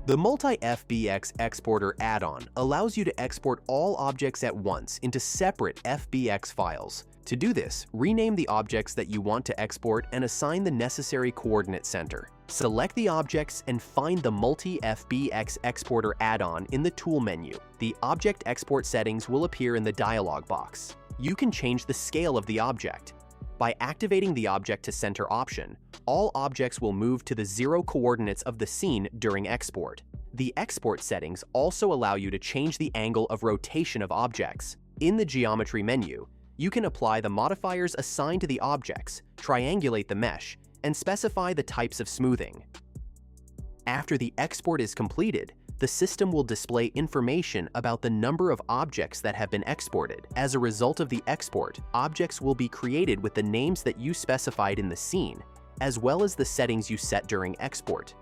The multi-FBX exporter add-on allows you to export all objects at once into separate FBX files. To do this, rename the objects that you want to export and assign the necessary coordinate center. Select the objects and find the multi-FBX exporter add-on in the Tool menu. The Object Export settings will appear in the dialog box. You can change the scale of the object. By activating the Object to Center option, all objects will move to the 0 coordinates of the scene during export. The export settings also allow you to change the angle of rotation of objects. In the Geometry menu, you can apply the modifiers assigned to the objects, triangulate the mesh, and specify the types of smoothing. After the export is completed, the system will display information about the number of objects that have been exported. As a result of the export, objects will be created with the names that you specified in the scene, as well as the settings you set during export.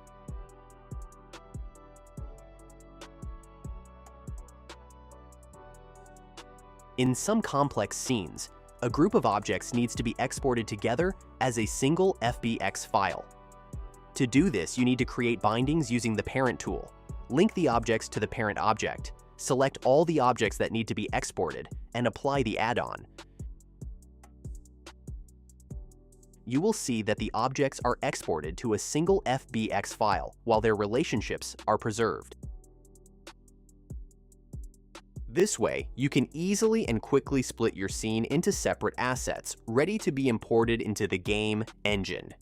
In some complex scenes, a group of objects needs to be exported together as a single FBX file. To do this, you need to create bindings using the Parent tool. Link the objects to the parent object, select all the objects that need to be exported, and apply the add-on. You will see that the objects are exported to a single FBX file while their relationships are preserved. This way, you can easily and quickly split your scene into separate assets, ready to be imported into the game engine.